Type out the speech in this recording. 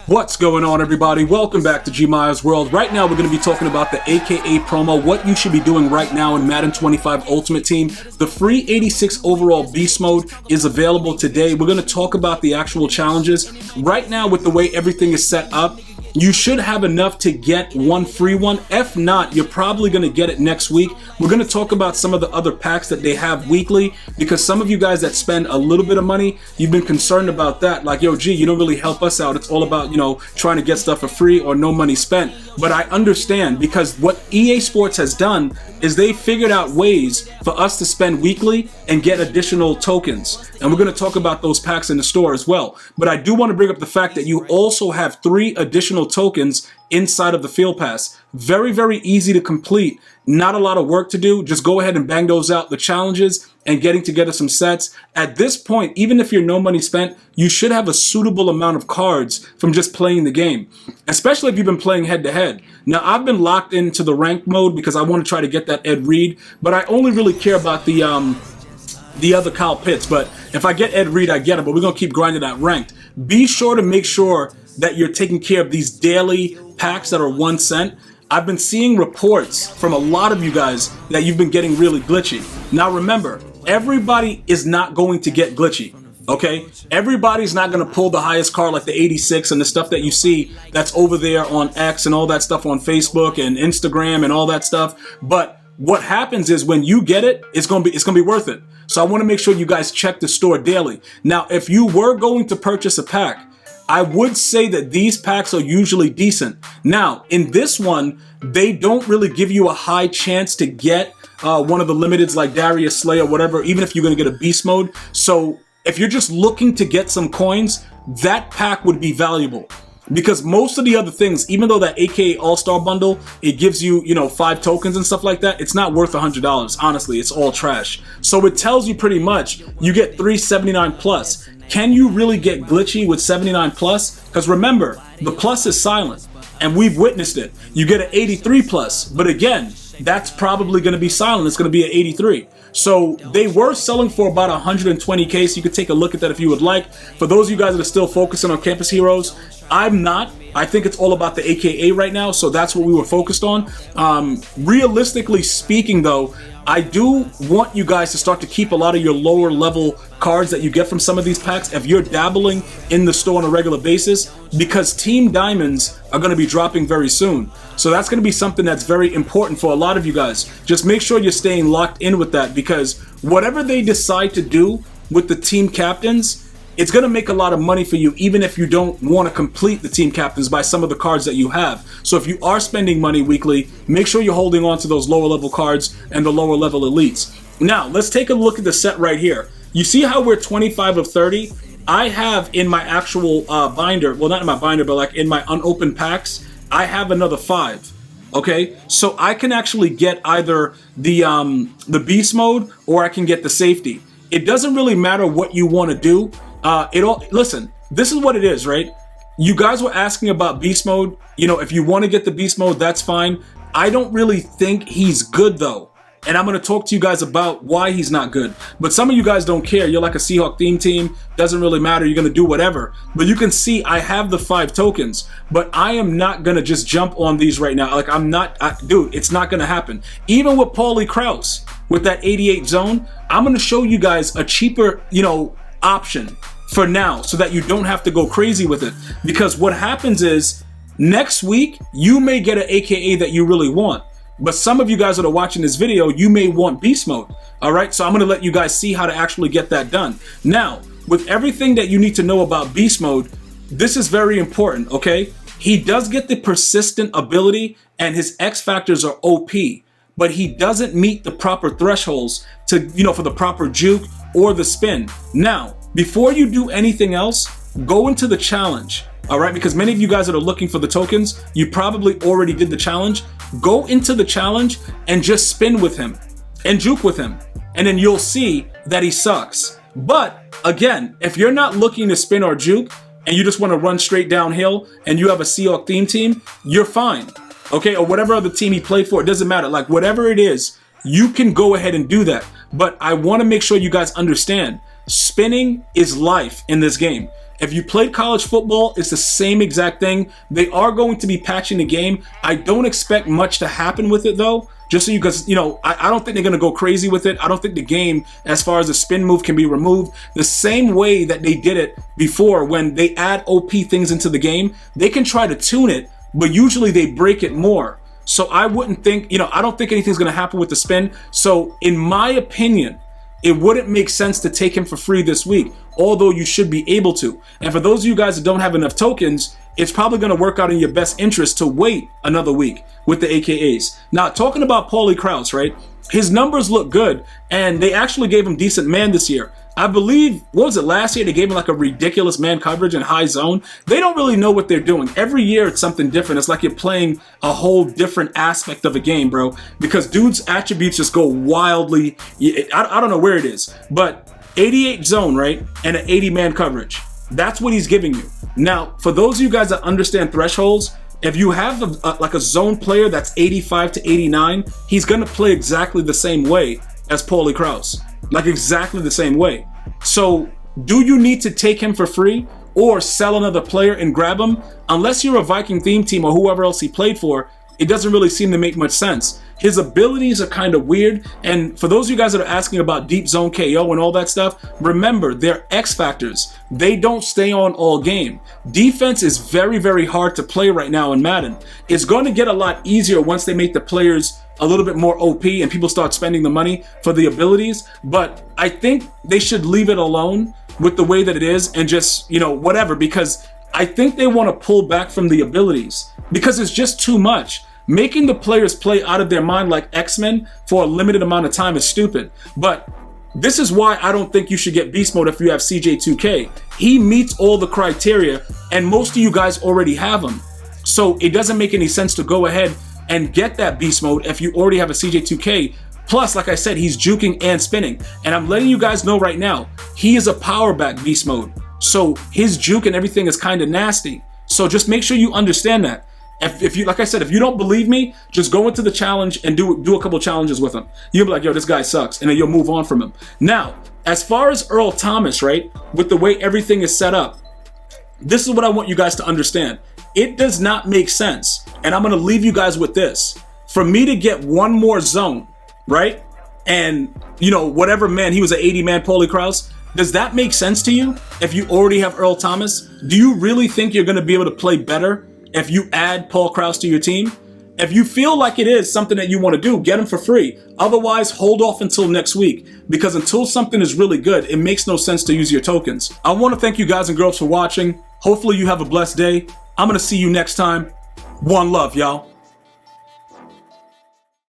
What's going on, everybody? Welcome back to GmiasWorld. Right now we're going to be talking about the AKA promo, what you should be doing right now in Madden 25 Ultimate Team. The free 86 overall beast mode is available today. We're going to talk about the actual challenges. Right now, with the way everything is set up, you should have enough to get one free one. If not, you're probably going to get it next week. We're going to talk about some of the other packs that they have weekly, because some of you guys that spend a little bit of money, you've been concerned about that. Like, yo, G, you don't really help us out. It's all about, trying to get stuff for free or no money spent. But I understand, because what EA Sports has done is they figured out ways for us to spend weekly and get additional tokens. And we're going to talk about those packs in the store as well. But I do want to bring up the fact that you also have 3 additional tokens inside of the field pass. Very, very easy to complete. Not a lot of work to do. Just go ahead and bang those out. The challenges and getting together some sets. At this point, even if you're no money spent, you should have a suitable amount of cards from just playing the game, especially if you've been playing head to head. Now, I've been locked into the ranked mode because I want to try to get that Ed Reed, but I only really care about the other Kyle Pitts. But if I get Ed Reed, I get him, but we're going to keep grinding that ranked. Be sure to make sure that you're taking care of these daily packs that are 1 cent. I've been seeing reports from a lot of you guys that you've been getting really glitchy. Now remember, everybody is not going to get glitchy, okay? Everybody's not going to pull the highest card like the 86 and the stuff that you see that's over there on X and all that stuff on Facebook and Instagram and all that stuff. But what happens is when you get it, it's gonna be worth it. So I want to make sure you guys check the store daily. Now, if you were going to purchase a pack, I would say that these packs are usually decent. Now, in this one, they don't really give you a high chance to get one of the limiteds like Darius Slay or whatever, even if you're going to get a beast mode. So if you're just looking to get some coins, that pack would be valuable. Because most of the other things, even though that AKA All-Star bundle, it gives you, 5 tokens and stuff like that, it's not worth $100. Honestly, it's all trash. So it tells you pretty much you get 379 plus. Can you really get glitchy with 79 plus? Because remember, the plus is silent, and we've witnessed it. You get an 83 plus, but again, that's probably going to be silent. It's going to be an 83. So they were selling for about 120K, so you could take a look at that if you would like. For those of you guys that are still focusing on Campus Heroes, I'm not. I think it's all about the AKA right now, so that's what we were focused on. Realistically speaking, though, I do want you guys to start to keep a lot of your lower level cards that you get from some of these packs if you're dabbling in the store on a regular basis, because Team Diamonds are going to be dropping very soon. So that's going to be something that's very important for a lot of you guys. Just make sure you're staying locked in with that, because whatever they decide to do with the team captains, it's going to make a lot of money for you, even if you don't want to complete the team captains by some of the cards that you have. So if you are spending money weekly, make sure you're holding on to those lower level cards and the lower level elites. Now, let's take a look at the set right here. You see how we're 25 of 30? I have in my actual binder, well, not in my binder, but like in my unopened packs, I have another 5. Okay, so I can actually get either the beast mode or I can get the safety. It doesn't really matter what you want to do. Listen, this is what it is, right? You guys were asking about beast mode. If you want to get the beast mode, that's fine. I don't really think he's good though. And I'm going to talk to you guys about why he's not good. But some of you guys don't care. You're like a Seahawk theme team. Doesn't really matter. You're going to do whatever. But you can see I have the 5 tokens. But I am not going to just jump on these right now. Like, dude, it's not going to happen. Even with Paulie Krauss, with that 88 zone, I'm going to show you guys a cheaper, option for now, so that you don't have to go crazy with it. Because what happens is, next week, you may get an AKA that you really want. But some of you guys that are watching this video, you may want beast mode. All right, so I'm going to let you guys see how to actually get that done. Now, with everything that you need to know about beast mode, this is very important, okay? He does get the persistent ability, and his X factors are OP, but he doesn't meet the proper thresholds to, for the proper juke or the spin. Now, before you do anything else, go into the challenge. All right, because many of you guys that are looking for the tokens, you probably already did the challenge. Go into the challenge and just spin with him and juke with him, and then you'll see that he sucks. But again, if you're not looking to spin or juke and you just want to run straight downhill and you have a Seahawk theme team, you're fine. Okay, or whatever other team he played for, it doesn't matter. Like, whatever it is, you can go ahead and do that. But I want to make sure you guys understand, spinning is life in this game. If you played college football, it's the same exact thing. They are going to be patching the game. I don't expect much to happen with it though. Just so you guys, you know, I don't think they're going to go crazy with it. I don't think the game, as far as the spin move, can be removed. The same way that they did it before when they add OP things into the game, they can try to tune it, but usually they break it more. So I wouldn't think, you know, I don't think anything's going to happen with the spin. So in my opinion, it wouldn't make sense to take him for free this week, although you should be able to. And for those of you guys that don't have enough tokens, it's probably going to work out in your best interest to wait another week with the AKAs. Now, talking about Paulie Krauss, right? His numbers look good, and they actually gave him decent man this year. I believe, what was it, last year? They gave him like a ridiculous man coverage and high zone. They don't really know what they're doing. Every year it's something different. It's like you're playing a whole different aspect of a game, bro. Because dude's attributes just go wildly. I don't know where it is, but 88 zone, right? And an 80 man coverage. That's what he's giving you. Now, for those of you guys that understand thresholds, if you have like a zone player that's 85 to 89, he's going to play exactly the same way as Paulie Krauss. Like exactly the same way. So do you need to take him for free or sell another player and grab him? Unless you're a Viking theme team or whoever else he played for, it doesn't really seem to make much sense. His abilities are kind of weird. And for those of you guys that are asking about deep zone KO and all that stuff, remember, they're X factors. They don't stay on all game. Defense is very, very hard to play right now in Madden. It's going to get a lot easier once they make the players a little bit more OP and people start spending the money for the abilities. But I think they should leave it alone with the way that it is and just, you know, whatever, because I think they want to pull back from the abilities because it's just too much. Making the players play out of their mind like X-Men for a limited amount of time is stupid. But this is why I don't think you should get Beast Mode if you have CJ2K. He meets all the criteria and most of you guys already have him. So it doesn't make any sense to go ahead and get that Beast Mode if you already have a CJ2K. Plus, like I said, he's juking and spinning. And I'm letting you guys know right now, he is a power back Beast Mode. So his juke and everything is kind of nasty. So just make sure you understand that. If you, like I said, if you don't believe me, just go into the challenge and do a couple challenges with him. You'll be like, yo, this guy sucks. And then you'll move on from him. Now, as far as Earl Thomas, right, with the way everything is set up, this is what I want you guys to understand. It does not make sense. And I'm going to leave you guys with this. For me to get one more zone, right? And, you know, whatever man, he was an 80 man Paulie Krauss. Does that make sense to you? If you already have Earl Thomas, do you really think you're going to be able to play better if you add Paul Krauss to your team? If you feel like it is something that you want to do, get him for free. Otherwise, hold off until next week, because until something is really good, it makes no sense to use your tokens. I want to thank you guys and girls for watching. Hopefully you have a blessed day. I'm going to see you next time. One love, y'all.